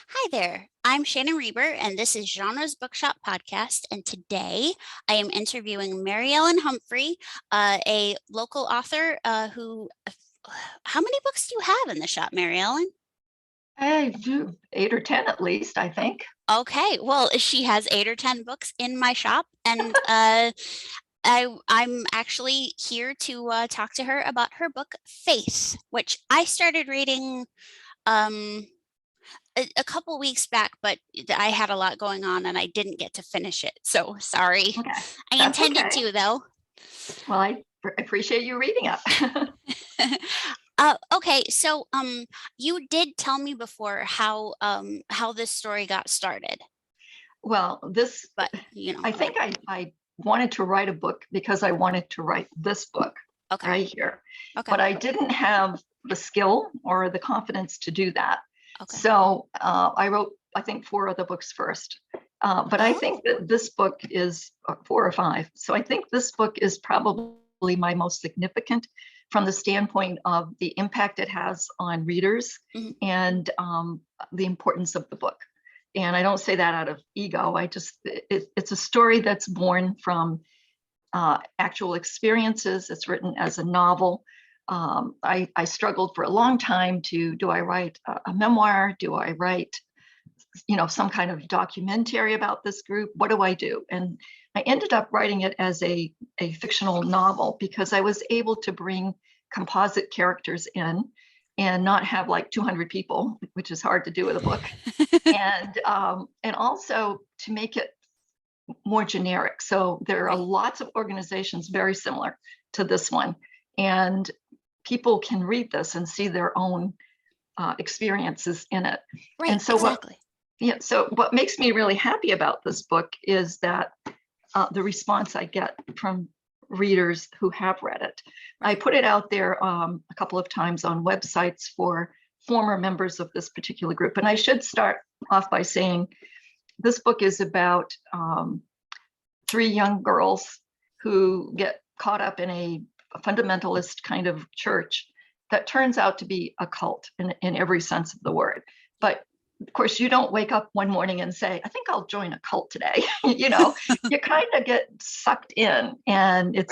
Hi there. I'm Shannon Reber, and this is Genre's Bookshop Podcast. And today I am interviewing Mary Ellen Humphrey, a local author who. How many books do you have in the shop, Mary Ellen? I do 8 or 10 at least, I think. Okay, well, she has 8 or 10 books in my shop, and I'm actually here to talk to her about her book Faith, which I started reading. Um, a couple weeks back, but I had a lot going on and I didn't get to finish it. So sorry. Okay, I that's intended okay. to, though. Well, I appreciate you reading it. Okay, so you did tell me before how this story got started, Well, but I think I wanted to write a book because I wanted to write this book okay, right here, okay, but I didn't have the skill or the confidence to do that. okay. So I wrote, I think, 4 other books first. But I think Oh, that this book is 4 or 5. So I think this book is probably my most significant from the standpoint of the impact it has on readers mhm, and the importance of the book. And I don't say that out of ego. It's a story that's born from actual experiences. It's written as a novel. I struggled for a long time do I write a memoir? Do I write, some kind of documentary about this group? What do I do? And I ended up writing it as a fictional novel because I was able to bring composite characters in and not have like 200 people, which is hard to do with a book, and also to make it more generic. So there are right, lots of organizations very similar to this one, and people can read this and see their own experiences in it. right, And so what exactly. yeah, so what makes me really happy about this book is that the response I get from readers who have read it. I Right. put it out there a couple of times on websites for former members of this particular group. And I should start off by saying this book is about 3 young girls who get caught up in a fundamentalist kind of church that turns out to be a cult in every sense of the word. But of course, you don't wake up one morning and say, I think I'll join a cult today. You kind of get sucked in, and Right,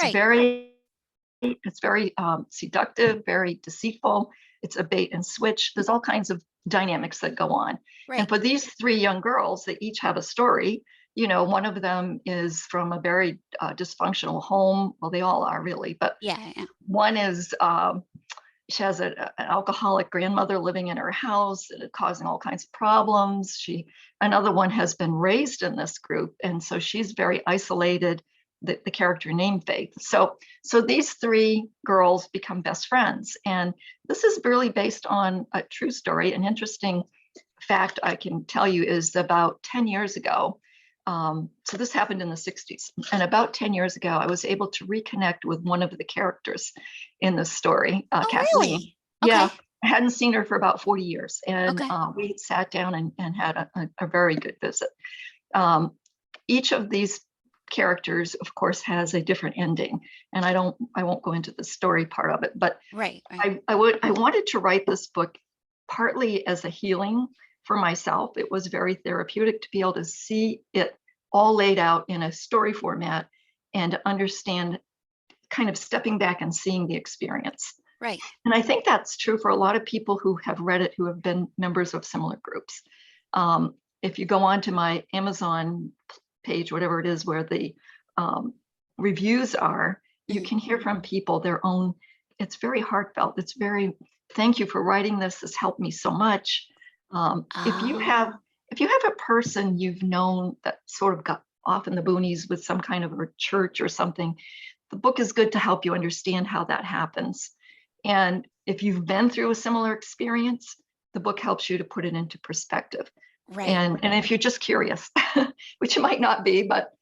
it's very seductive, very deceitful. It's a bait and switch. There's all kinds of dynamics that go on. And right. for these 3 young girls, they each have a story. One of them is from a very dysfunctional home. Well, they all are really, but Yeah, yeah. one is she has an alcoholic grandmother living in her house, causing all kinds of problems. Another one has been raised in this group, and so she's very isolated. The character named Faith. So these 3 girls become best friends, and this is really based on a true story. An interesting fact I can tell you is about 10 years ago. So this happened in the 60s. And about 10 years ago, I was able to reconnect with one of the characters in the story, Oh, Kathleen. really? Yeah, Okay, I hadn't seen her for about 40 years. And okay. we sat down and had a very good visit. Um, each of these characters, of course, has a different ending. And I won't go into the story part of it, but Right, right, I wanted to write this book partly as a healing for myself. It was very therapeutic to be able to see it all laid out in a story format and to understand, kind of stepping back and seeing the experience. right. And I think that's true for a lot of people who have read it, who have been members of similar groups. If you go on to my Amazon page, whatever it is, where the um, reviews are, you Mhm. can hear from people their own. It's very heartfelt. It's very, thank you for writing this. This helped me so much. If you have Oh, if you have a person you've known that sort of got off in the boonies with some kind of a church or something, the book is good to help you understand how that happens. And if you've been through a similar experience, the book helps you to put it into perspective. right. And if you're just curious, which you might not be, but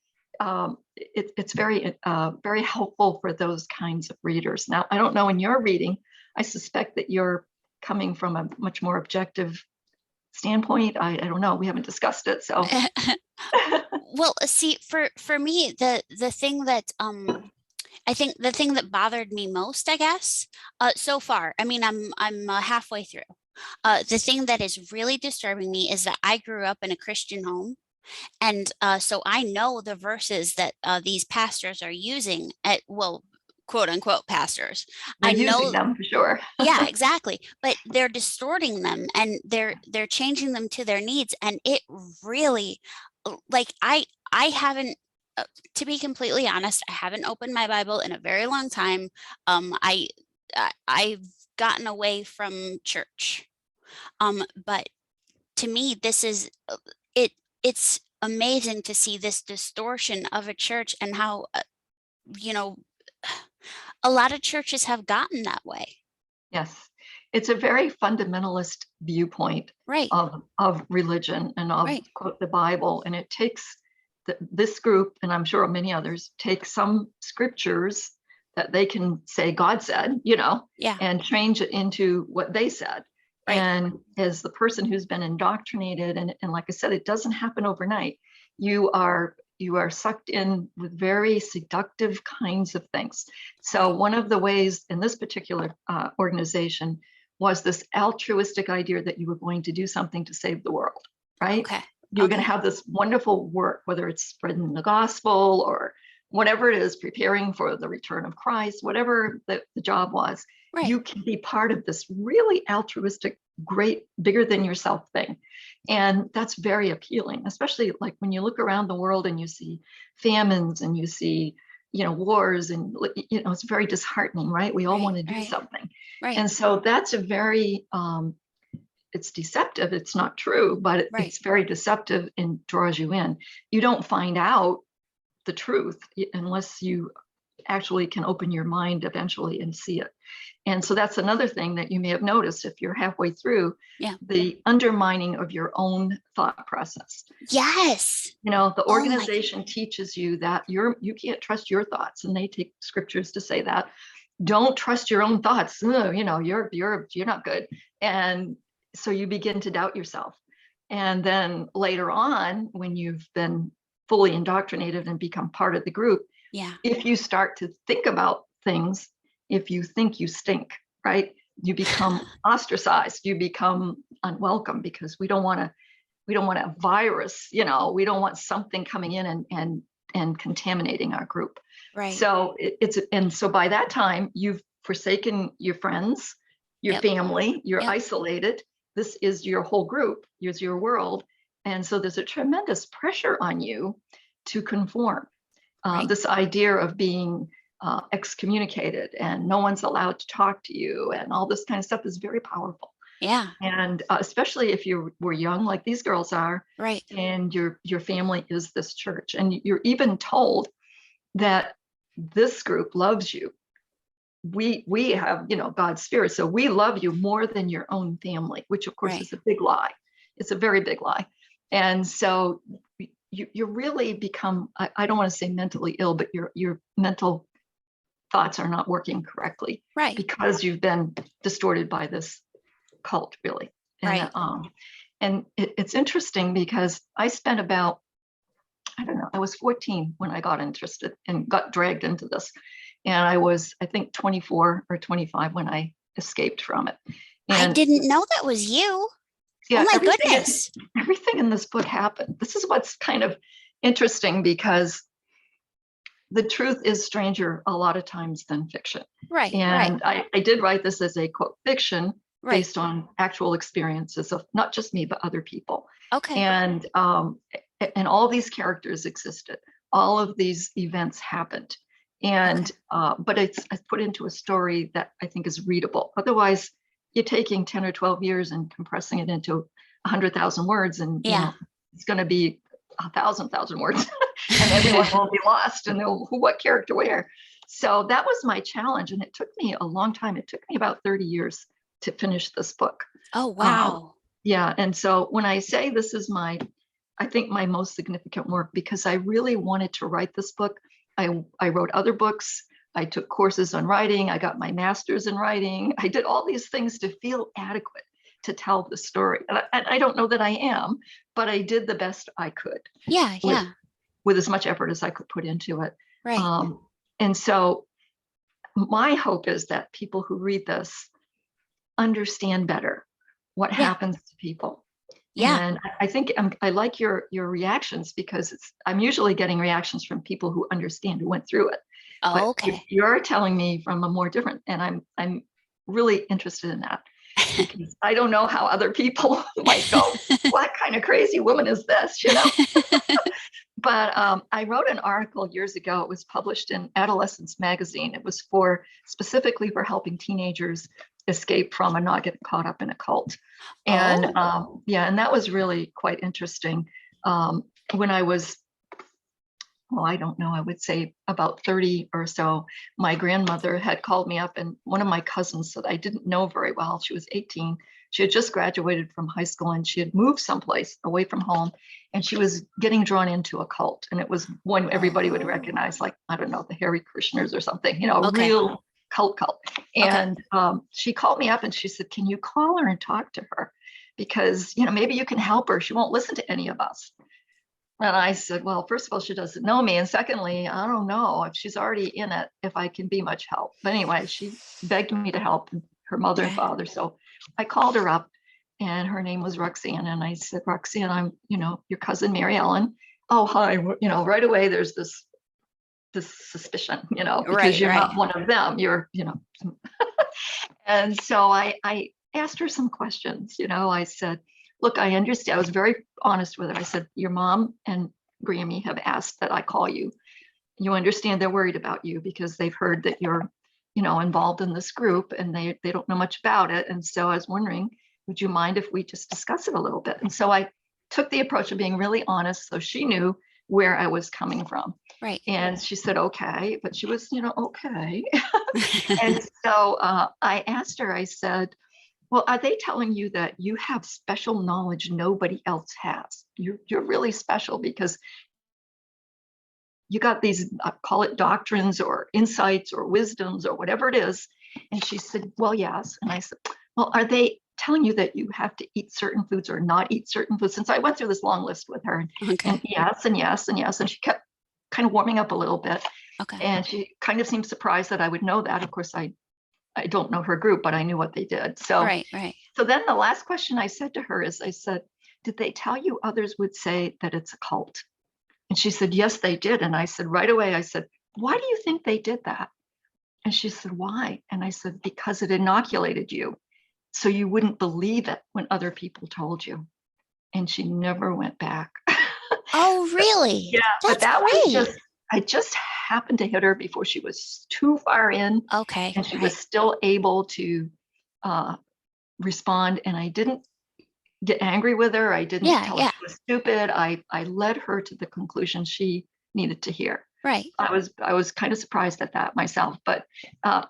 it's very helpful for those kinds of readers. Now, I don't know in your reading, I suspect that you're coming from a much more objective standpoint. I don't know. We haven't discussed it, so Well, see, for me, the thing that I think the thing that bothered me most, I guess, so far, I mean, I'm halfway through. The thing that is really disturbing me is that I grew up in a Christian home. And so I know the verses that these pastors are using at, well, quote unquote pastors. They're I using know, them for sure. yeah, exactly. But they're distorting them and they're changing them to their needs. And it really, like I haven't, to be completely honest, I haven't opened my Bible in a very long time. I've gotten away from church. But to me, this is it. It's amazing to see this distortion of a church and how you know a lot of churches have gotten that way. Yes, it's a very fundamentalist viewpoint Right, of religion and of right. quote the Bible, and it takes this group, and I'm sure many others, take some scriptures that they can say God said, Yeah, and change it into what they said. right, And as the person who's been indoctrinated, and like I said, it doesn't happen overnight. You are sucked in with very seductive kinds of things. So right. one of the ways in this particular organization was this altruistic idea that you were going to do something to save the world, right? Okay, You were going to okay. have this wonderful work, whether it's spreading the gospel or whatever it is, preparing for the return of Christ, whatever the job was, Right, you can be part of this really altruistic, great, bigger than yourself thing. And that's very appealing, especially like when you look around the world and you see famines and you see, wars, and, it's very disheartening, right? We all right, want to do right, something. right, And so that's a very, it's deceptive. It's not true, but right, it's very deceptive and draws you in. You don't find out the truth unless you actually can open your mind eventually and see it. And so that's another thing that you may have noticed if you're halfway through, yeah. the undermining of your own thought process. Yes. The Oh my, organization teaches you that you can't trust your thoughts, and they take scriptures to say that. Don't trust your own thoughts. Ugh, you're not good. And so you begin to doubt yourself. And then later on, when you've been fully indoctrinated and become part of the group, yeah, if you start to think about things, if you think you stink, right? You become ostracized, you become unwelcome, because we don't want a virus, we don't want something coming in and contaminating our group. right. So so by that time you've forsaken your friends, your Yep, family, you're yep, isolated. This is your whole group, here's your world. And so there's a tremendous pressure on you to conform. right. This idea of being excommunicated and no one's allowed to talk to you and all this kind of stuff is very powerful. Yeah, And especially if you were young like these girls are, right, and your family is this church, and you're even told that this group loves you. We have, God's spirit, so we love you more than your own family, which of course right, is a big lie. It's a very big lie. And so you really become, I don't want to say mentally ill, but your mental thoughts are not working correctly right, because you've been distorted by this cult, really. right. And it's interesting because I spent about, I don't know, I was 14 when I got interested and got dragged into this. And I was, I think, 24 or 25 when I escaped from it. I And didn't know that was you. Oh yeah, my everything goodness. everything in this book happened. This is what's kind of interesting, because the truth is stranger a lot of times than fiction. Right, right, And I did write this as a quote fiction right. based on actual experiences of not just me, but other people. Okay, And all these characters existed. All of these events happened. okay. And but it's put into a story that I think is readable. Otherwise, you're taking 10 or 12 years and compressing it into 100,000 words, and Yeah. it's going to be 1,000 words, and everyone will be lost, and they'll who, what character, where. So that was my challenge, and it took me a long time. It took me about 30 years to finish this book. Oh, Um, wow. yeah, and so when I say this is I think my most significant work, because I really wanted to write this book. I wrote other books. I took courses on writing. I got my master's in writing. I did all these things to feel adequate to tell the story. And I don't know that I am, but I did the best I could Yeah, with yeah. as much effort as I could put into it. Right. Um, and so my hope is that people who read this understand better what Yeah. happens to people. Yeah. And I think I like your reactions, because I'm usually getting reactions from people who understand, who went through it. But Okay. you're telling me from a more different, and I'm really interested in that, because I don't know how other people might go, what kind of crazy woman is this, you know? But I wrote an article years ago. It was published in Adolescence Magazine. It was specifically for helping teenagers escape from and not get caught up in a cult. And Oh. yeah, and that was really quite interesting. When I was, well, I don't know, I would say about 30 or so, my grandmother had called me up, and one of my cousins that I didn't know very well, she was 18. She had just graduated from high school, and she had moved someplace away from home, and she was getting drawn into a cult. And it was one everybody would Oh. recognize, like, I don't know, the Hare Krishners or something, you know, a Okay. real cult. Okay. And she called me up and she said, can you call her and talk to her? Because, you know, maybe you can help her. She won't listen to any of us. And I said, well, first of all, she doesn't know me. And secondly, I don't know if she's already in it, if I can be much help. But anyway, she begged me to help her mother and Okay. father. So I called her up, and her name was Roxanne. And I said, Roxanne, I'm, you know, your cousin, Mary Ellen. Oh, hi. You know, right away, there's this suspicion, you know, because Right. you're Right. not one of them. You're, you know. And so I asked her some questions. You know, I said, look, I understand. I was very honest with her. I said, your mom and Grammy have asked that I call you. You understand they're worried about you because they've heard that you're, you know, involved in this group, and they don't know much about it. And so I was wondering, would you mind if we just discuss it a little bit? And so I took the approach of being really honest, so she knew where I was coming from. Right. And she said, okay, but she was, you know, okay. And so I asked her, I said, well, are they telling you that you have special knowledge nobody else has? You're really special because you got these, call it doctrines or insights or wisdoms or whatever it is. And she said, well, yes. And I said, well, are they telling you that you have to eat certain foods or not eat certain foods? Since I went through this long list with her, and Okay. yes, and yes, and yes. And she kept kind of warming up a little bit. Okay. And she kind of seemed surprised that I would know that. Of course, I don't know her group, but I knew what they did. So, Right. Right. so then the last question I said to her is, I said, did they tell you others would say that it's a cult? And she said, yes, they did. And I said, right away, I said, why do you think they did that? And she said, why? And I said, because it inoculated you. So you wouldn't believe it when other people told you. And she never went back. Oh, really? Yeah, but That's that was great. I just happened to hit her before she was too far in, Okay. and she Right. was still able to uh, respond. And I didn't get angry with her. I didn't Yeah. tell her Yeah. she was stupid. I led her to the conclusion she needed to hear. Right. I was kind of surprised at that myself, but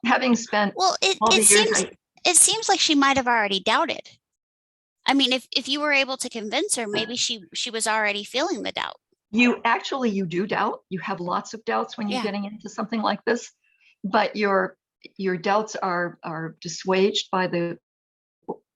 having spent Well, it all it the years, seems it seems like she might have already doubted. I mean, if you were able to convince her, maybe she was already feeling the doubt. you do doubt. You have lots of doubts when you're Yeah. getting into something like this, but your doubts are dissuaged by the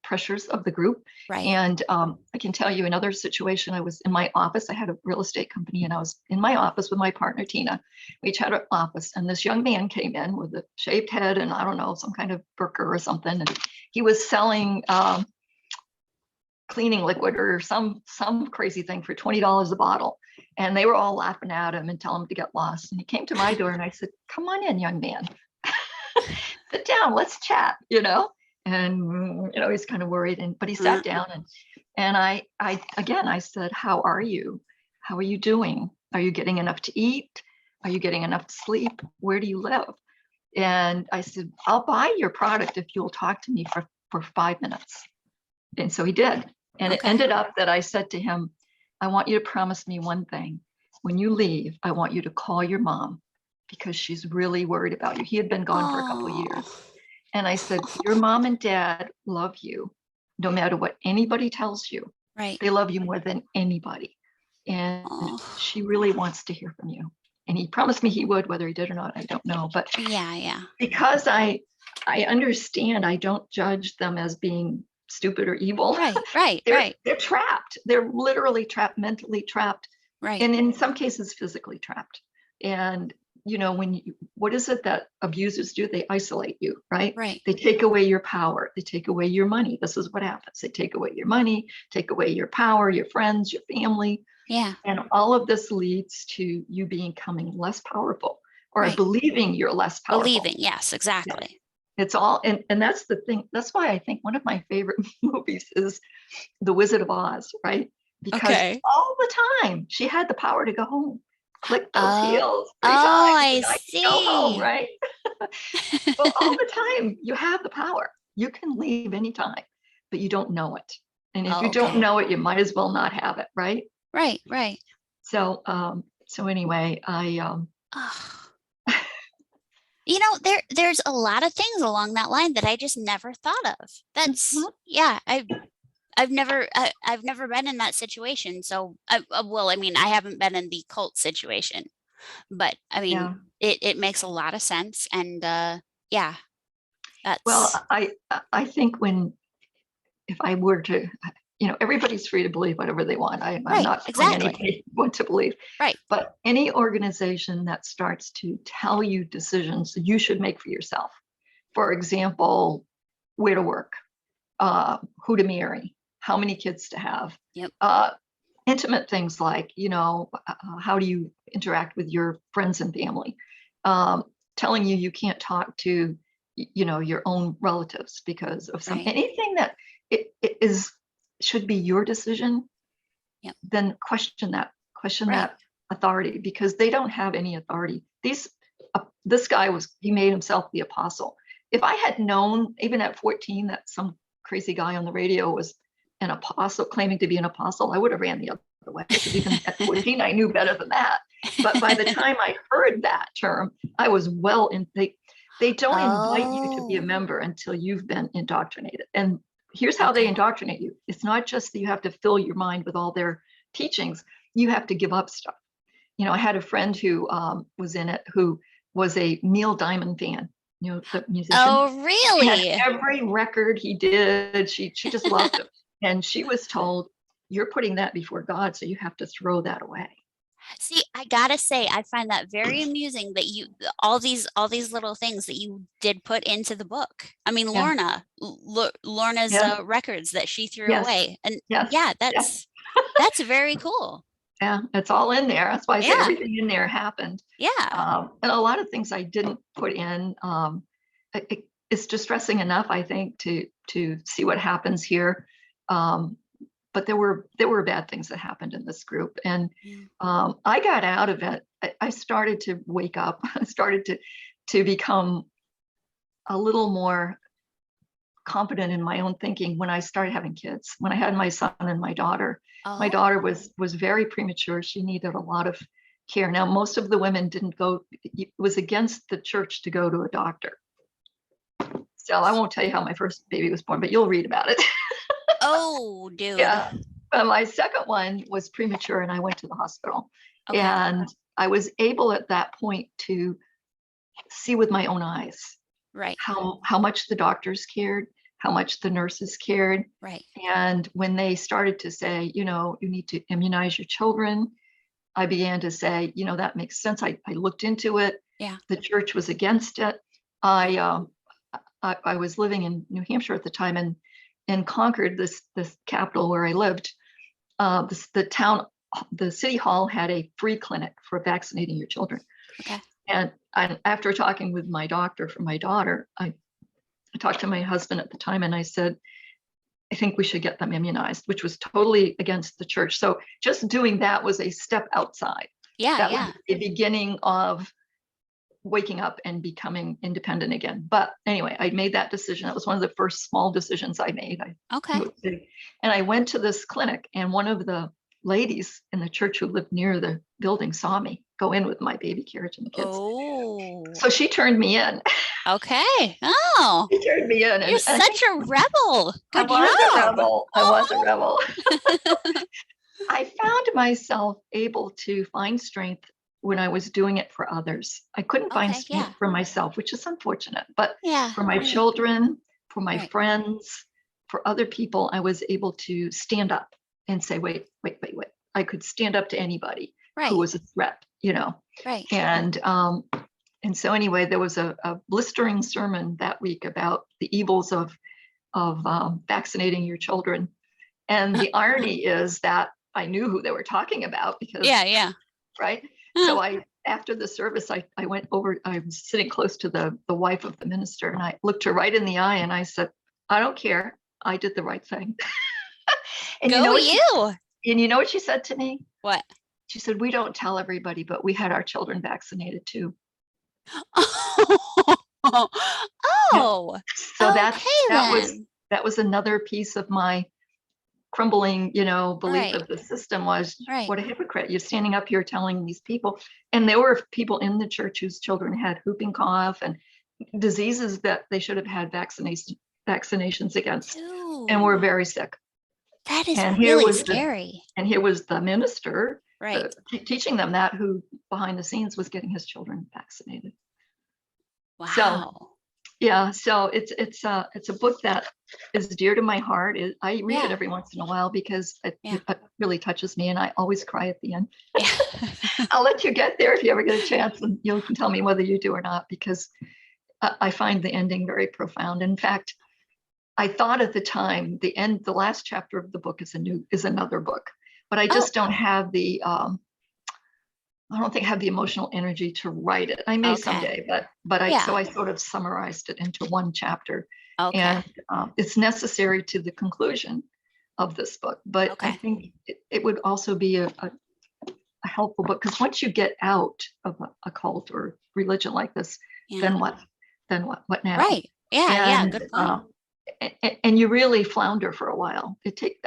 pressures of the group. Right. And I can tell you another situation. I was in my office. I had a real estate company, and I was in my office with my partner, Tina. We each had an office, and this young man came in with a shaved head and I don't know, some kind of burqa or something. And he was selling cleaning liquid or some crazy thing for $20 a bottle. And they were all laughing at him and telling him to get lost. And he came to my door and I said, come on in, young man. Sit down, let's chat, you know? And you know, he's kind of worried, but he Uh, sat down, and I again I said, how are you? How are you doing? Are you getting enough to eat? Are you getting enough to sleep? Where do you live? And I said, I'll buy your product if you'll talk to me for 5 minutes. And so he did. And it okay. ended up that I said to him, I want you to promise me one thing. When you leave, I want you to call your mom because she's really worried about you. He had been gone for a couple of Oh. years. And I said, your mom and dad love you no matter what anybody tells you. Right. They love you more than anybody. And Oh. she really wants to hear from you. And he promised me he would, whether he did or not, I don't know. But Yeah. Yeah. because I understand, I don't judge them as being stupid or evil. Right. Right. they're Right. they're trapped. They're literally trapped, mentally trapped, Right. and in some cases physically trapped. And what is it that abusers do? They isolate you, right? Right. They take away your power. They take away your money. This is what happens. They take away your money, take away your power, your friends, your family. Yeah. And all of this leads to you becoming less powerful or Right. believing you're less powerful. Believing. Yes, Yeah. exactly. It's all, and that's the thing. That's why I think one of my favorite movies is The Wizard of Oz, right? Because Okay. all the time she had the power to go home, click those Oh, heels 3 times, oh, I and I can go home, see. right? Well, all the time you have the power. You can leave anytime, but you don't know it. And if you Oh, don't okay. know it, you might as well not have it, right? Right, right. So anyway, Oh. There's a lot of things along that line that I just never thought of. That's Mhm. yeah, I've never been in that situation. So, well, I mean, I haven't been in the cult situation, but I mean, Yeah. it makes a lot of sense. And yeah, Well, that's I think if I were to, everybody's free to believe whatever they want. I'm right, not telling exactly. anybody what to believe, Right, but any organization that starts to tell you decisions you should make for yourself, for example, where to work, who to marry, how many kids to have, yep, uh, intimate things like, how do you interact with your friends and family, telling you can't talk to, your own relatives because of right, anything that it is should be your decision, yep, then question right. that authority because they don't have any authority. This guy he made himself the apostle. If I had known even at 14 that some crazy guy on the radio was an apostle claiming to be an apostle, I would have ran the other way because even at 14 I knew better than that. But by the time I heard that term, I was well in. They don't invite you to be a Oh, member until you've been indoctrinated. And here's how they okay. indoctrinate you. It's not just that you have to fill your mind with all their teachings, you have to give up stuff. I had a friend who was in it who was a Neil Diamond fan, the musician. Oh, She had really? every record he did. She just loved him. And she was told, you're putting that before God, so you have to throw that away. See, I gotta say, I find that very amusing that all these little things that you did put into the book. I mean, Yeah. Lorna's Yeah. records that she threw Yes. away, and Yes. yeah, Yeah. that's very cool. Yeah. It's all in there. That's why I say Yeah, everything in there happened. yeah, And a lot of things I didn't put in. It's distressing enough, I think, to see what happens here. Um, but there were bad things that happened in this group, and mm, I got out of it. I started to wake up. I started to become a little more confident in my own thinking when I started having kids. When I had my son and my daughter oh, was very premature. She needed a lot of care. Now, most of the women didn't go. It was against the church to go to a doctor. So I won't tell you how my first baby was born, but you'll read about it. oh, dude. Yeah. My second one was premature and I went to the hospital. Okay, And I was able at that point to see with my own eyes right, how much the doctors cared, how much the nurses cared. right, And when they started to say, you need to immunize your children, I began to say, that makes sense. I looked into it. yeah, The church was against it. I was living in New Hampshire at the time, and in Concord, this capital where I lived, the city hall had a free clinic for vaccinating your children. okay, And after talking with my doctor for my daughter, I talked to my husband at the time, and I said, I think we should get them immunized, which was totally against the church. So just doing that was a step outside. yeah, That was yeah, the beginning of waking up and becoming independent again. But anyway, I made that decision. That was one of the first small decisions I made. okay. And I went to this clinic, and one of the ladies in the church who lived near the building saw me go in with my baby carriage and the kids. Oh, So she turned me in. okay. Oh, She turned me in, you're and I such think a rebel. I Good was a job. rebel. I was a Oh, rebel. I found myself able to find strength when I was doing it for others. I couldn't find okay, strength yeah, for myself, which is unfortunate, but yeah, for my children, for my right, friends, for other people, I was able to stand up and say, wait, wait, wait, wait. I could stand up to anybody who right. was a threat, Right. And so anyway, there was a blistering sermon that week about the evils of vaccinating your children. And the irony is that I knew who they were talking about because, Yeah. right. Huh. So after the service, I went over, I was sitting close to the wife of the minister, and I looked her right in the eye and I said, I don't care. I did the right thing. And Go you. And you know what she said to me? What? She said, we don't tell everybody, but we had our children vaccinated too. Oh, So okay that was another piece of my crumbling, belief Right. of the system was, Right. what a hypocrite. You're standing up here telling these people, and there were people in the church whose children had whooping cough and diseases that they should have had vaccinations against, and were Dude, very sick. that is And really scary. here was the minister Right. teaching them that, who behind the scenes was getting his children vaccinated. So Wow. yeah, so it's a book that is dear to my heart. I read it Yeah. every once in a while because Yeah. it really touches me, and I always cry at the end. Yeah. I'll let you get there if you ever get a chance, and you can tell me whether you do or not, because I find the ending very profound. In fact, I thought at the time the last chapter of the book is another book, but I just don't have the I don't think I have the emotional energy to write it. I may Okay. someday, so I sort of summarized it into one chapter. Okay. And it's necessary to the conclusion of this book. But I think it would also be a helpful book, because once you get out of a cult or religion like this, then what? Then what? What now? Right. Yeah. Good point. And you really flounder for a while.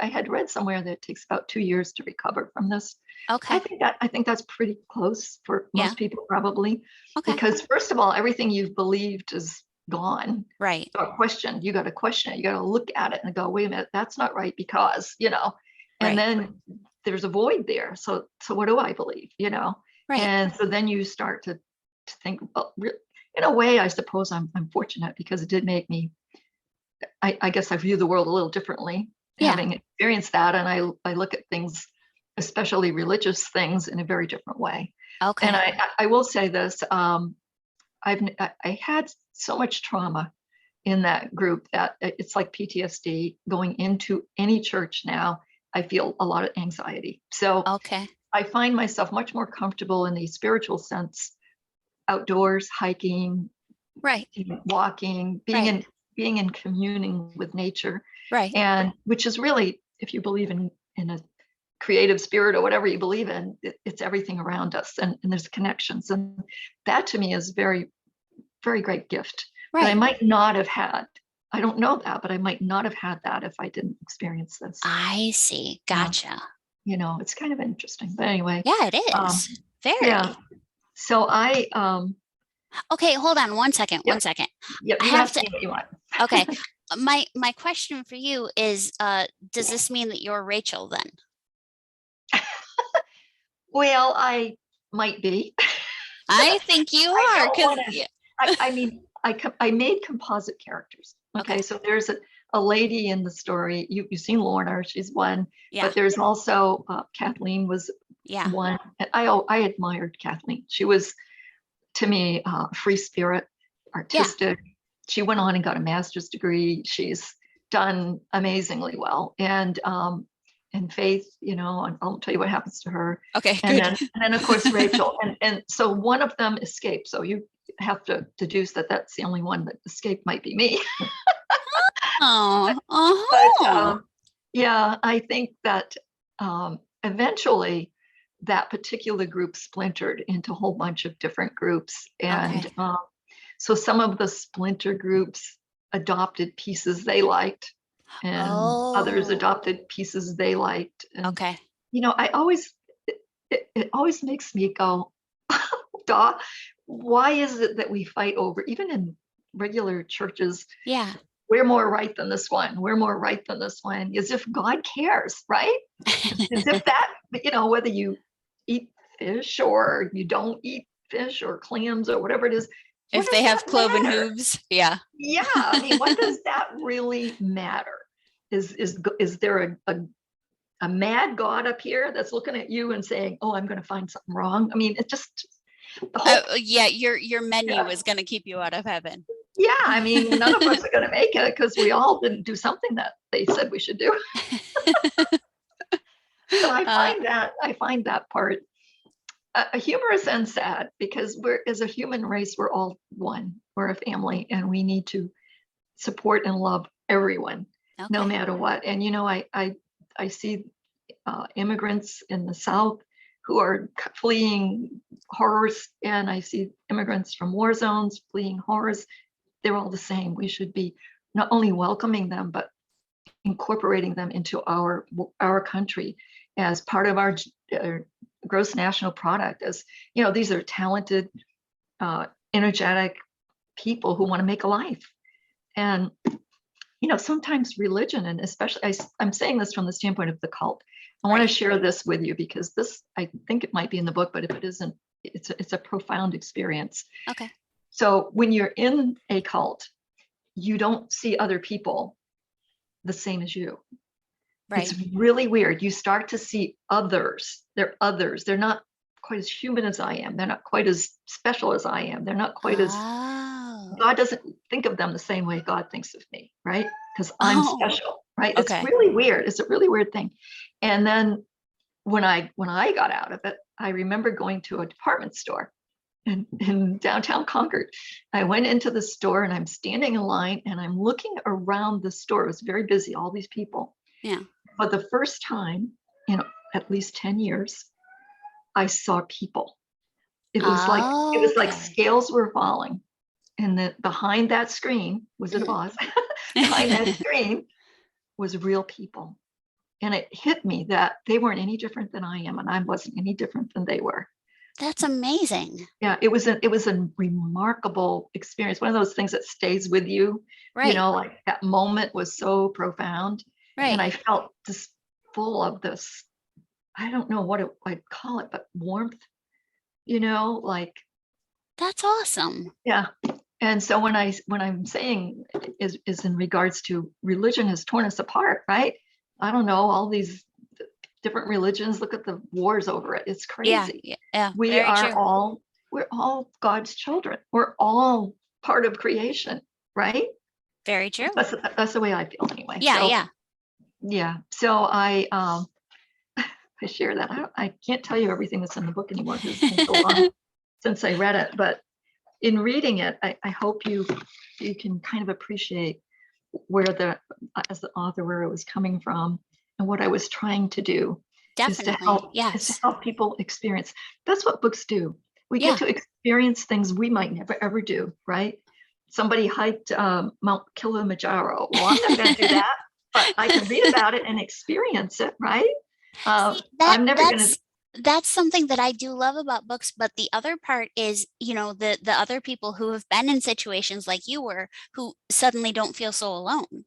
I had read somewhere that it takes about 2 years to recover from this. Okay. I think that's pretty close for most people, probably. Okay. Because first of all, everything you've believed is gone. Right. You got to question it. You got to look at it and go, wait a minute, that's not right, because, and then there's a void there. So what do I believe? Right. And so then you start to think, well, in a way, I suppose I'm fortunate, because it did make me, I guess I view the world a little differently, having experienced that. And I look at things, especially religious things, in a very different way. Okay. And I will say this, I had so much trauma in that group that it's like PTSD. Going into any church now, I feel a lot of anxiety. So I find myself much more comfortable in the spiritual sense, outdoors, hiking, walking, being in communing with nature, and which is really, if you believe in a creative spirit or whatever you believe in, it's everything around us, and there's connections, and that to me is very, very great gift that I might not have had. I don't know that, but I might not have had that if I didn't experience this. I see. Gotcha. It's kind of interesting, but anyway. Yeah, it is. Very. Yeah. So okay, hold on one second. Yep. 1 second. Yep, you have to see what you want. Okay. My question for you is, does this mean that you're Rachel then? Well, I might be. I think you are, because I mean, I made composite characters. Okay. So there's a lady in the story. You've seen Lorna, she's one. Yeah. But there's also Kathleen was one. And I admired Kathleen. She was, to me, free spirit, artistic. Yeah. She went on and got a master's degree. She's done amazingly well. And Faith, I won't tell you what happens to her. Okay, and then of course Rachel, and so one of them escaped. So you have to deduce that that's the only one that escaped might be me. But, yeah, I think that eventually that particular group splintered into a whole bunch of different groups, and so some of the splinter groups adopted pieces they liked, and others adopted pieces they liked. And, I always, it always makes me go, duh, why is it that we fight over, even in regular churches? Yeah. We're more right than this one. We're more right than this one, as if God cares, right? As if that, whether you eat fish or you don't eat fish or clams or whatever it is. If they have cloven hooves. Yeah. Yeah. I mean, what does that really matter? Is there a mad God up here that's looking at you and saying, oh, I'm going to find something wrong? I mean, it just, The whole Yeah, your menu yeah, is going to keep you out of heaven. yeah. I mean, none of us are going to make it because we all didn't do something that they said we should do. So uh, I find that part humorous and sad because we're as a human race, we're all one. We're a family, and we need to support and love everyone, no okay. matter what. And I see immigrants in the South who are fleeing horrors, and I see immigrants from war zones fleeing horrors. They're all the same. We should be not only welcoming them, but incorporating them into our country as part of our gross national product. As these are talented, energetic people who want to make a life. And sometimes religion, and especially I'm saying this from the standpoint of the cult. I want to Right. share this with you because this, I think it might be in the book, but if it isn't, it's a profound experience. Okay. So when you're in a cult, you don't see other people the same as you. Right. It's really weird. You start to see others. They're others. They're not quite as human as I am. They're not quite as special as I am. They're not quite as, Oh. God doesn't think of them the same way God thinks of me, right? Because I'm Oh. special, right? It's Okay. really weird. It's a really weird thing. And then when I got out of it, I remember going to a department store in downtown Concord. I went into the store and I'm standing in line and I'm looking around the store. It was very busy, all these people. Yeah. For the first time in at least 10 years, I saw people. It was like Okay. scales were falling. And that behind that screen, was it a Mhm. Oz? Behind that screen was real people. And it hit me that they weren't any different than I am, and I wasn't any different than they were. That's amazing. Yeah, it was a remarkable experience. One of those things that stays with you, Right. like that moment was so profound. And Right. I felt just full of this, I don't know what I'd call it, but warmth, like, That's awesome. yeah. And so when I'm saying is in regards to religion has torn us apart, right? I don't know, all these different religions, look at the wars over it. It's Yeah. crazy. Yeah. Yeah. We Very are true. all we're all God's children. We're all part of creation, right? Very true. That's the way I feel anyway. Yeah. So Yeah. yeah. So I share that. I can't tell you everything that's in the book anymore because it's been so long since I read it. But in reading it, I hope you can kind of appreciate where as the author, where it was coming from and what I was trying to do is to Definitely. help Yes. people experience. That's what books do. We get Yeah. to experience things we might never ever do, right? Somebody hiked Mount Kilimanjaro. Well, I'm never going to do that, but I can read about it and experience it, right? See, I'm never going to. that's something that I do love about books, but the other part is, the other people who have been in situations like you were, who suddenly don't feel so alone.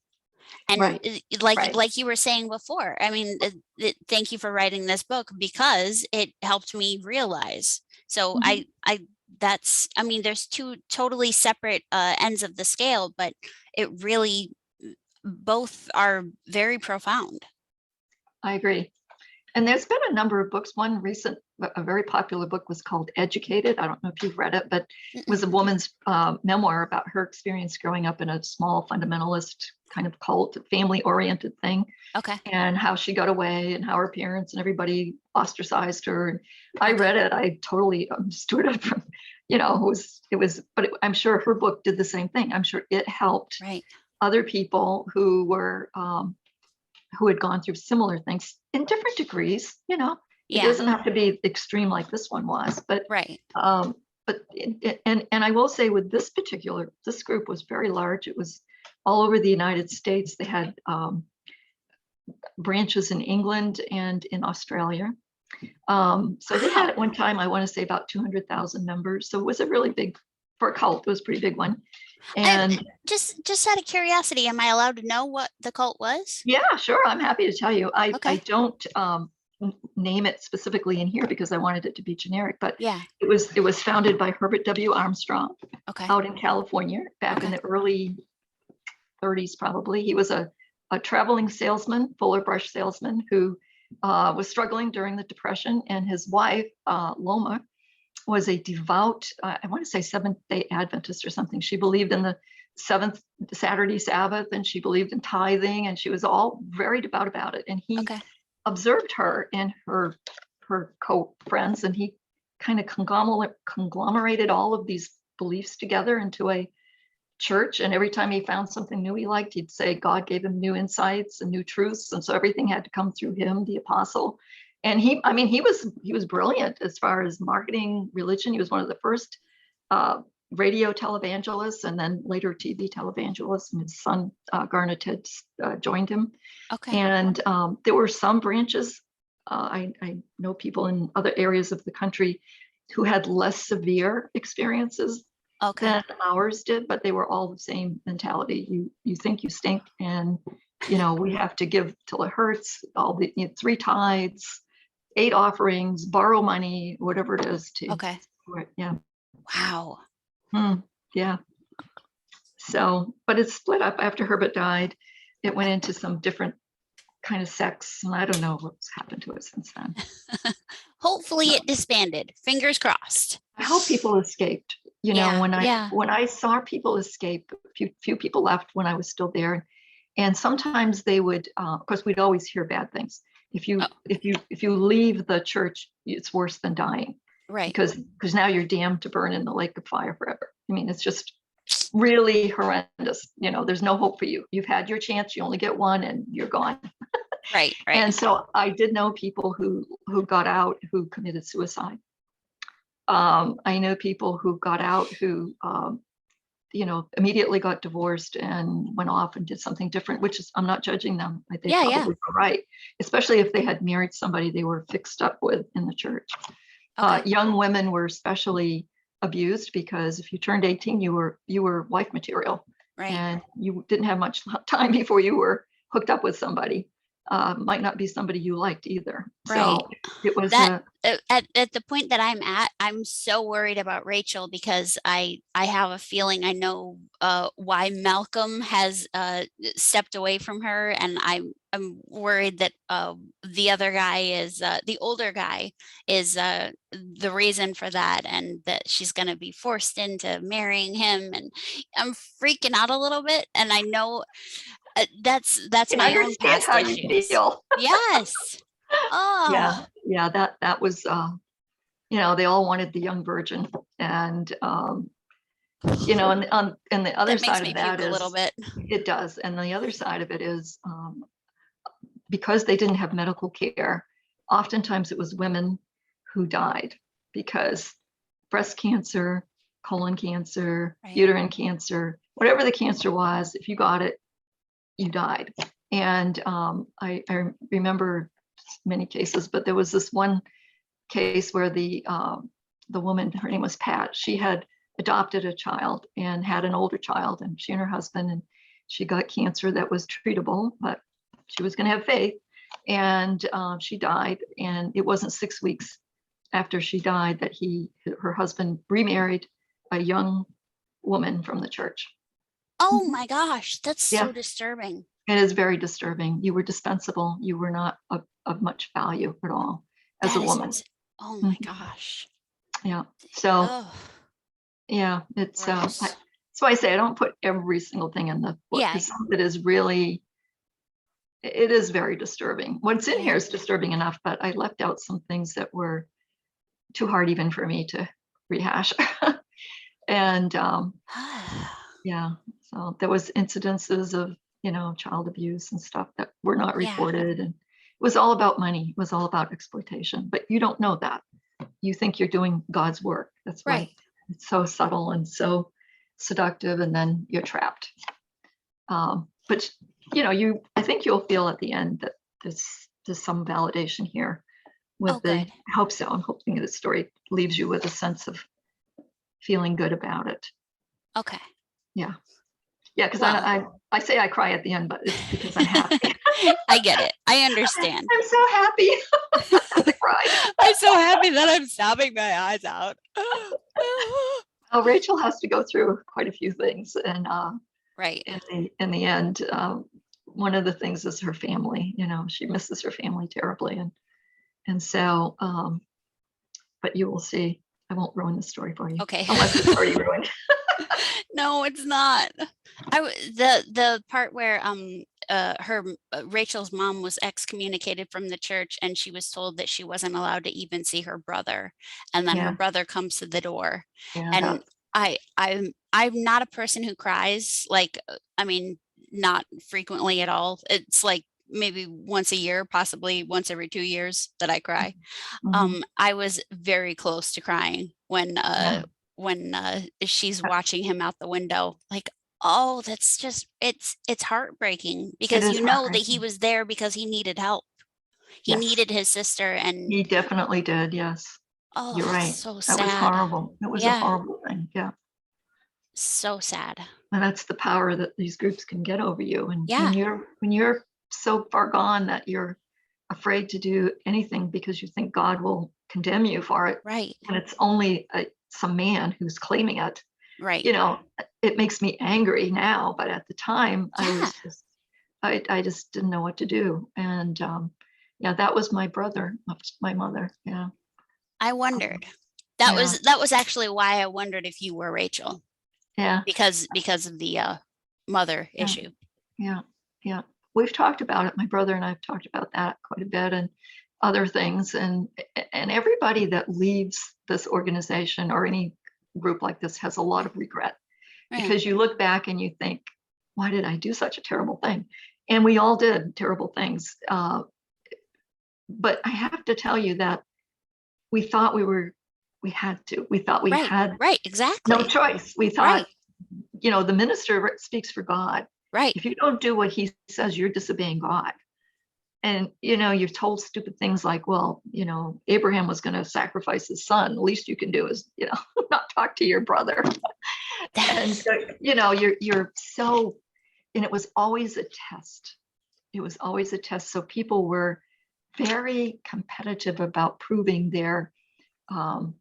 And Right, like right. you were saying before, I mean, thank you for writing this book because it helped me realize. So Mhm. I mean, there's two totally separate ends of the scale, but it really both are very profound. I agree. And there's been a number of books. One recent, a very popular book was called Educated. I don't know if you've read it, but it Mm-mm. was a woman's memoir about her experience growing up in a small fundamentalist kind of cult, family oriented thing, Okay. and how she got away and how her parents and everybody ostracized her. And I Okay. read it. I totally understood it from, but I'm sure her book did the same thing. I'm sure it helped Right. other people who had gone through similar things in different degrees. It Yeah. doesn't have to be extreme like this one was, but Right. um, and I will say with this group was very large. It was all over the United States. They had branches in England and in Australia. So they had Wow. at one time, I want to say about 200,000 members. So it was a really big, for a cult, it was a pretty big one. I And just out of curiosity, am I allowed to know what the cult was? yeah, sure. I'm happy to tell you. I Okay. don't name it specifically in here because I wanted it to be generic, but Yeah. it was founded by Herbert W. Armstrong Okay. out in California back in Okay. the early 30s, probably. He was a traveling salesman, fuller brush salesman who was struggling during the Depression, and his wife, Loma, was a devout, I want to say Seventh-day Adventist or something. She believed in the seventh Saturday Sabbath, and she believed in tithing, and she was all very devout about it. And he Okay. observed her and her co-friends, and he kind of conglomerated all of these beliefs together into a church. And every time he found something new he liked, he'd say God gave him new insights and new truths, and so everything had to come through him, the apostle. And he was brilliant as far as marketing religion. He was one of the first radio televangelists, and then later TV televangelists. And his son Garnet had joined him. Okay. And there were some branches. I know people in other areas of the country who had less severe experiences Okay. than ours did, but they were all the same mentality. You think you stink, and we have to give till it hurts. All the 3 tithes, 8 offerings, borrow money, whatever it is to. Okay. Yeah. Wow. Yeah. So, but it split up after Herbert died. It went into some different kind of sects, and I don't know what's happened to it since then. Hopefully it disbanded. Fingers crossed. I hope people escaped. Yeah, when yeah. I saw people escape, few people left when I was still there, and sometimes they would. Of course, we'd always hear bad things. If you leave the church, it's worse than dying, Right. because now you're damned to burn in the lake of fire forever. I mean, it's just really horrendous. There's no hope for you. You've had your chance. You only get one, and you're gone. Right. And so I did know people who got out who committed suicide. I know people who got out who, immediately got divorced and went off and did something different, which is, I'm not judging them. They Yeah, probably were right, especially if they had married somebody they were fixed up with in the church. Okay. Young women were especially abused, because if you turned 18, you were wife material, Right. and you didn't have much time before you were hooked up with somebody. Might not be somebody you liked either. Right. So it was That at the point that I'm at, I'm so worried about Rachel, because I have a feeling I know why Malcolm has stepped away from her, and I'm worried that the other guy is the older guy is the reason for that, and that she's going to be forced into marrying him, and I'm freaking out a little bit, and I know that's can my own understand past how you issues. feel. Yes. Oh. Yeah, that was they all wanted the young virgin, and and the other That makes side me of that puke a little is, bit. it does, and the other side of it is, because they didn't have medical care, oftentimes it was women who died because breast cancer, colon cancer, Right. uterine cancer, whatever the cancer was, if you got it, you died. And I remember many cases, but there was this one case where the woman, her name was Pat, she had adopted a child and had an older child, and she and her husband, and she got cancer that was treatable, but she was going to have faith, and she died. And it wasn't 6 weeks after she died that her husband remarried a young woman from the church. Oh my gosh, that's so Yeah, disturbing. it is very disturbing. You were dispensable. You were not of much value at all as a That is woman. oh my gosh. Yeah. So Oh, yeah, it's gross. that's why I say I don't put every single thing in the book, Yeah. because some of it is really, it is very disturbing. What's in Yeah. here is disturbing enough, but I left out some things that were too hard even for me to rehash. And yeah, so there was incidences of child abuse and stuff that were not Yeah. reported, and it was all about money. It was all about exploitation, but you don't know that. You think you're doing God's work. That's why Right. it's so subtle and so seductive, and then you're trapped. But I think you'll feel at the end that there's some validation here Oh, with the. good. I hope so. I'm hoping the story leaves you with a sense of feeling good about it. Okay. Yeah, because Well, I say I cry at the end, but it's because I'm happy. I get it. I understand. I'm so happy. I cried. I'm so happy that I'm sobbing my eyes out. Rachel has to go through quite a few things, and Right. in the end, one of the things is her family. She misses her family terribly, and so, but you will see. I won't ruin the story for you. Okay. Unless it's already ruined. No, it's not. The part where her Rachel's mom was excommunicated from the church, and she was told that she wasn't allowed to even see her brother, and then her Yeah. brother comes to the door, Yeah. and I'm not a person who cries, like, I mean, not frequently at all. It's like maybe once a year, possibly once every 2 years that I cry. Mhm. I was very close to crying Yeah. when she's watching him out the window. Like, oh, that's just it's heartbreaking It because is you know that he heartbreaking. was there because he needed help. He Yes, needed his sister, and he definitely did. Yes, oh, you're right. so That was sad. horrible. It was a Yeah, horrible thing. Yeah. so sad. And that's the power that these groups can get over you. And Yeah, when you're so far gone that you're afraid to do anything because you think God will condemn you for it, right, and it's only some man who's claiming it, right. you know, it makes me angry now. But at the time, Yeah, I just didn't know what to do. And yeah, that was my brother, my mother. Yeah. I Um, wondered. yeah. That was actually why I wondered if you were Rachel, Yeah. because of the mother Yeah. issue. Yeah. Yeah. We've talked about it. My brother and I have talked about that quite a bit, and other things. And everybody that leaves this organization or any group like this has a lot of regret, Yeah, because you look back and you think, why did I do such a terrible thing? And we all did terrible things. But I have to tell you that we thought we had to. We thought we right, had right, no exactly. choice. We Right, thought, the minister speaks for God. right. If you don't do what he says, you're disobeying God. And you're told stupid things like, well, Abraham was going to sacrifice his son. The least you can do is, not talk to your brother. And you're so, and it was always a test. It was always a test. So people were very competitive about proving um,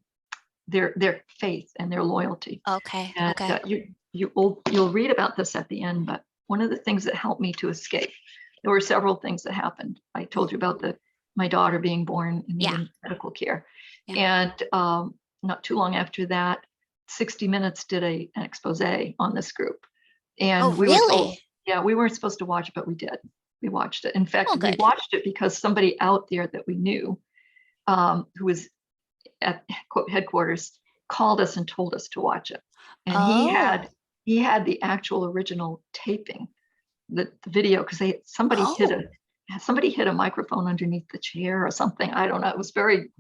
their faith and their loyalty. Okay, And okay. you'll read about this at the end. But one of the things that helped me to escape, there were several things that happened. I told you about my daughter being born and Yeah, needing medical care, yeah. and not too long after that, 60 Minutes did an expose on this group, Oh, and we were told, really? yeah, we weren't supposed to watch it, but we did. We watched it. In fact, Oh, we good. watched it because somebody out there that we knew, who was at headquarters, called us and told us to watch it. And Oh, he had the actual original taping, the video, because oh, somebody hid a microphone underneath the chair or something. I don't know. It was very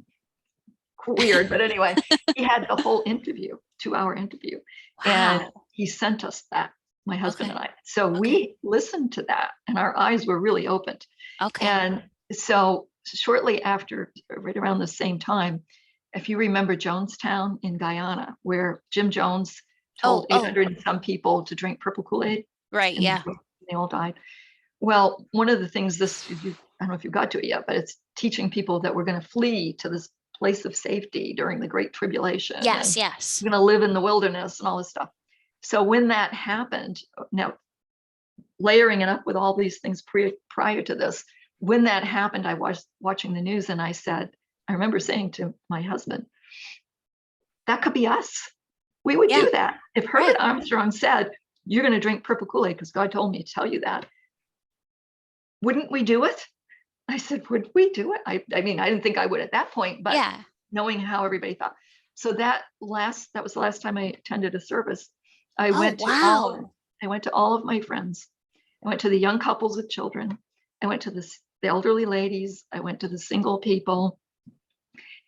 weird, but anyway, he had the whole interview, 2-hour interview, and wow. he sent us that, my husband and Okay, I. So okay, we listened to that, and our eyes were really opened. okay. And so shortly after, right around the same time, if you remember Jonestown in Guyana, where Jim Jones Oh, told oh, 800 and some people to drink purple Kool-Aid, right, and yeah. they all died. Well, one of the things I don't know if you got to it yet, but it's teaching people that we're going to flee to this place of safety during the Great Tribulation, Yes, and yes. we're going to live in the wilderness and all this stuff. So when that happened, now layering it up with all these things prior to this, when that happened, I was watching the news, and I remember saying to my husband, that could be us. We would Yeah, do that. If Herbert right. Armstrong said, you're going to drink purple Kool-Aid because God told me to tell you that, wouldn't we do it? I said, would we do it? I mean, I didn't think I would at that point, but Yeah. knowing how everybody thought. So that was the last time I attended a service. I Oh, went to wow. all of my friends. I went to the young couples with children. I went to the elderly ladies. I went to the single people,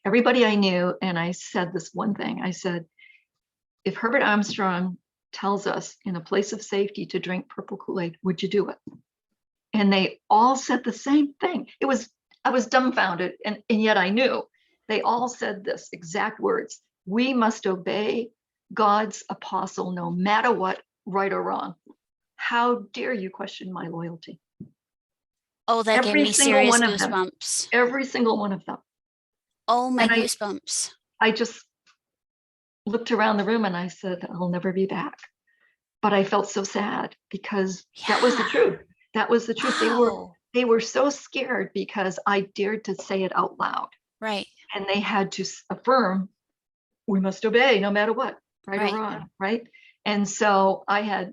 everybody I knew. And I said this one thing. I said, if Herbert Armstrong tells us in a place of safety to drink purple Kool-Aid, would you do it? And they all said the same thing. I was dumbfounded, and yet I knew. They all said this exact words: we must obey God's apostle no matter what, right or wrong. How dare you question my loyalty? Oh, that gave Every me single serious one of them. goosebumps. Every single one of them. Oh, my And goosebumps. I just looked around the room and I said, I'll never be back. But I felt so sad because that was the Yeah. truth. That was the truth. Wow. They were so scared because I dared to say it out loud, Right. and they had to affirm we must obey no matter what, right or Right. wrong, right? And so I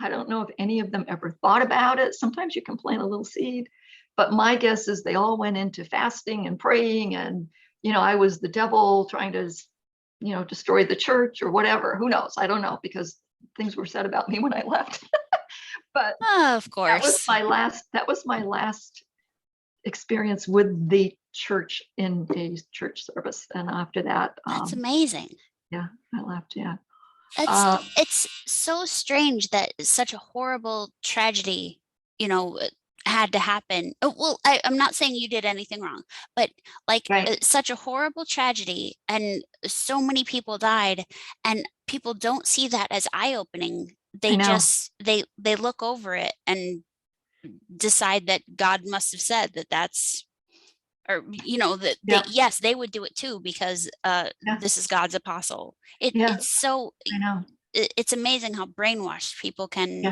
don't know if any of them ever thought about it. Sometimes you can plant a little seed, but my guess is they all went into fasting and praying, and I was the devil trying to destroy the church or whatever. Who knows? I don't know, because things were said about me when I left. But Oh, of course. that was my last experience with the church in a church service. And after that, That's amazing. yeah, I left. Yeah. It's Uh, it's so strange that such a horrible tragedy, you know, had to happen. Well, I'm not saying you did anything wrong, but like right. such a horrible tragedy and so many people died, and people don't see that as eye-opening. I They know. just they look over it and decide that God must have said that that's, or that they, Yeah. yes, they would do it too because Yeah. this is God's apostle. Yeah. It's so I know. it's amazing how brainwashed Yeah. people can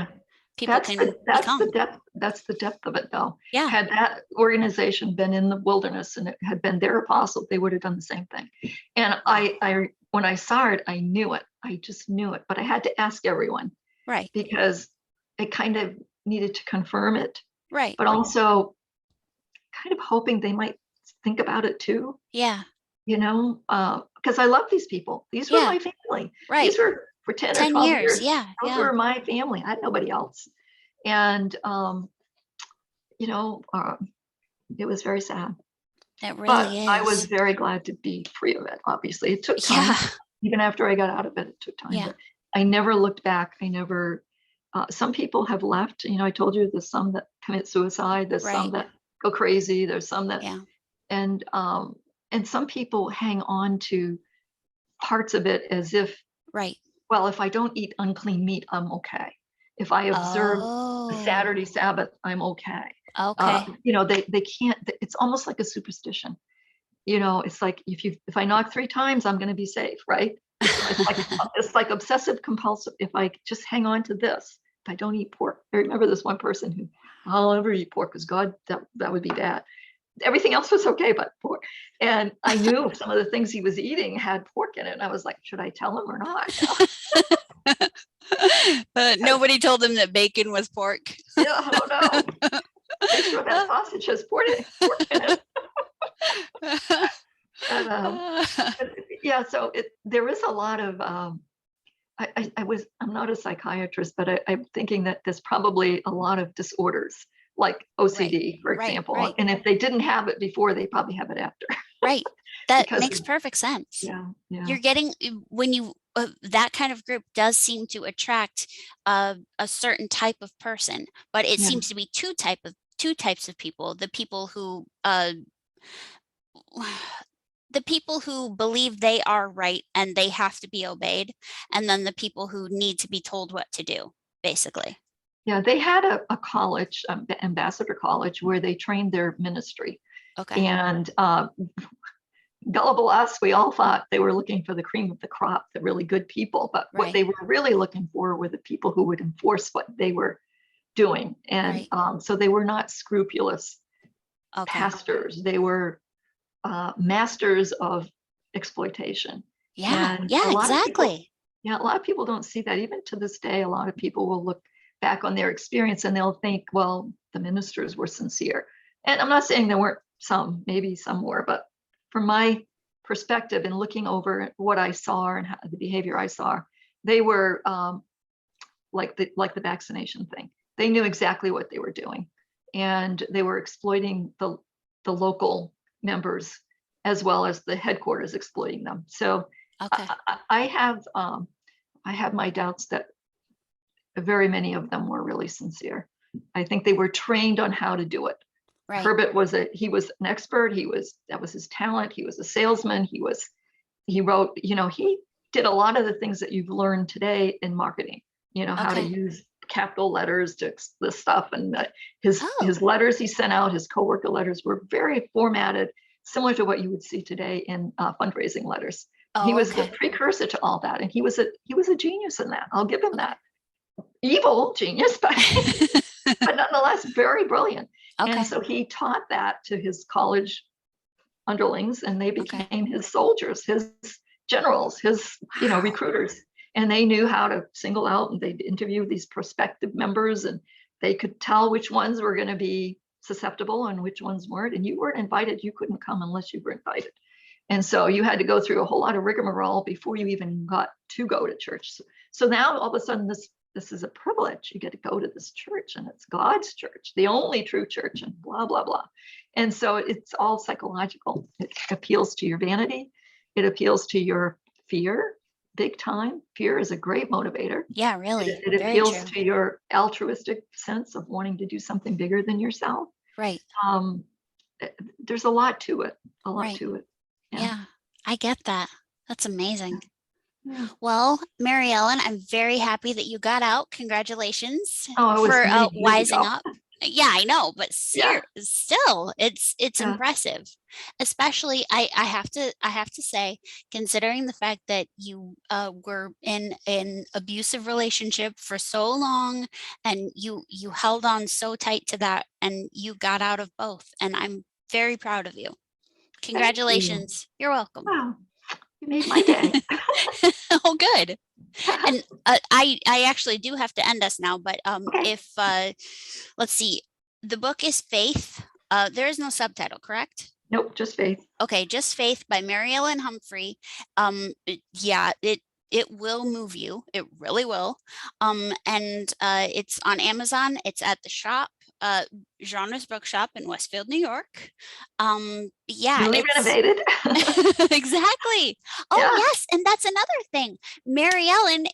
That's the become. depth. That's the depth of it, though. Yeah. Had that organization been in the wilderness and it had been their apostle, they would have done the same thing. And I when I saw it, I knew it. I just knew it. But I had to ask everyone, Right. because it kind of needed to confirm it, Right. but also kind of hoping they might think about it too. Yeah. Because I love these people. These were Yeah. my family. Right. These were for 10 or 10 12 years. years. Yeah. Those Yeah. were my family. I had nobody else. And, you know, uh, it was very sad. It But really I was is. very glad to be free of it, obviously. It took Yeah. time. Even after I got out of it, it took time. Yeah. But I never looked back. I never, some people have left. I told you there's some that commit suicide, there's some Right. that go crazy, there's some that, Yeah. and some people hang on to parts of it as if, Right. well, if I don't eat unclean meat, I'm okay. If I observe the Oh, Saturday Sabbath, I'm okay. okay. They can't. It's almost like a superstition. It's like if I knock 3 times, I'm going to be safe, right? It's like obsessive compulsive. If I just hang on to this, if I don't eat pork, I remember this one person who, I'll never eat pork because God, that would be bad. Everything else was okay but pork. And I knew some of the things he was eating had pork in it. And I was like, should I tell him or not? Nobody told him that bacon was pork. Yeah, I don't know. Pretty sure that sausage has pork in it. And, yeah, so there is a lot of I'm not a psychiatrist, but I'm thinking that there's probably a lot of disorders like Right. OCD, for Right. example. Right. And if they didn't have it before, they probably have it after. Right. That Because makes perfect sense. yeah, yeah, You're getting when you that kind of group does seem to attract a certain type of person, but it yeah, seems to be two types of people: the people who the people who believe they are right and they have to be obeyed, and then the people who need to be told what to do, basically. yeah. They had a college, the Ambassador College, where they trained their ministry. Okay. And gullible us, we all thought they were looking for the cream of the crop, the really good people. But what Right. they were really looking for were the people who would enforce what they were doing. And Right. so they were not scrupulous Okay. pastors. They were masters of exploitation. Yeah. And Yeah, exactly. a lot of people don't see that. Even to this day, a lot of people will look back on their experience and they'll think, well, the ministers were sincere. And I'm not saying there weren't some, maybe some were, but from my perspective and looking over what I saw and the behavior I saw, they were like the vaccination thing. They knew exactly what they were doing, and they were exploiting the local members as well as the headquarters exploiting them. So Okay. I have my doubts that very many of them were really sincere. I think they were trained on how to do it. Right. Herbert he was an expert. That was his talent. He was a salesman. He wrote, he did a lot of the things that you've learned today in marketing, how to Okay. use capital letters to this stuff. And his Oh. letters he sent out, his coworker letters were very formatted, similar to what you would see today in fundraising letters. He Oh, was the okay. precursor to all that. And he was a genius in that. I'll give him Okay. that. Evil genius, but but nonetheless very brilliant. And Okay. so he taught that to his college underlings, and they Okay. became his soldiers, his generals, his Wow. recruiters, and they knew how to single out, and they'd interview these prospective members, and they could tell which ones were going to be susceptible and which ones weren't. And you weren't invited. You couldn't come unless you were invited. And so you had to go through a whole lot of rigmarole before you even got to go to church. So now all of a sudden this is a privilege. You get to go to this church, and it's God's church, the only true church, and blah, blah, blah. And so it's all psychological. It appeals to your vanity. It appeals to your fear, big time. Fear is a great motivator. Yeah, really. It Very appeals true. to your altruistic sense of wanting to do something bigger than yourself. Right. There's a lot to it, Right. Yeah, I get that. That's amazing. Yeah. Well, Mary Ellen, I'm very happy that you got out. Congratulations Oh, it was for many years wising ago. up. Yeah, I know, but Yeah. still, it's Yeah. impressive. Especially, I have to say, considering the fact that you were in an abusive relationship for so long, and you held on so tight to that, and you got out of both, and I'm very proud of you. Thank you. Congratulations. You're welcome. Wow, you made my day. Oh, good. And I actually do have to end us now, but Okay. if let's see, the book is Faith. There is no subtitle, correct? Nope, just Faith. Okay, just Faith by Mary Ellen Humphrey. Yeah, it will move you. It really will. And it's on Amazon. It's at the shop, Genres Bookshop in Westfield, New York. Yeah, Newly it's renovated. exactly. Oh, Yeah. yes, and that's another thing. Mary Ellen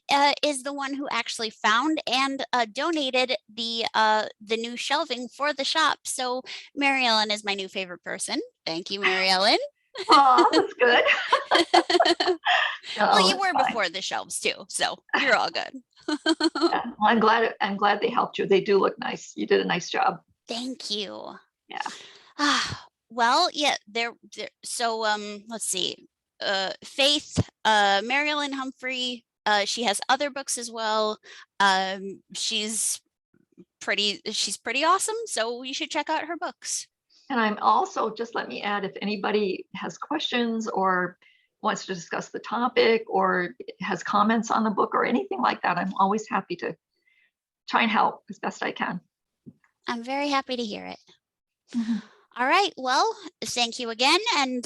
is the one who actually found and donated the new shelving for the shop. So Mary Ellen is my new favorite person. Thank you, Mary Ellen. Oh, that's good. Well, No, you it's were fine. before the shelves too, so you're all good. Yeah. Well, I'm glad they helped you. They do look nice. You did a nice job. Thank you. Yeah. Well, yeah, so let's see. Faith, Mary Ellen Humphrey, she has other books as well. She's pretty awesome, so you should check out her books. And I'm also, just let me add, if anybody has questions or wants to discuss the topic or has comments on the book or anything like that, I'm always happy to try and help as best I can. I'm very happy to hear it. Mhm. All right, well, thank you again, and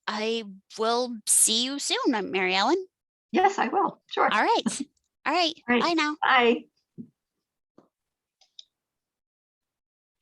I will see you soon, Mary Ellen. Yes, I will. Sure. All right. All right. Right. Bye now. Bye.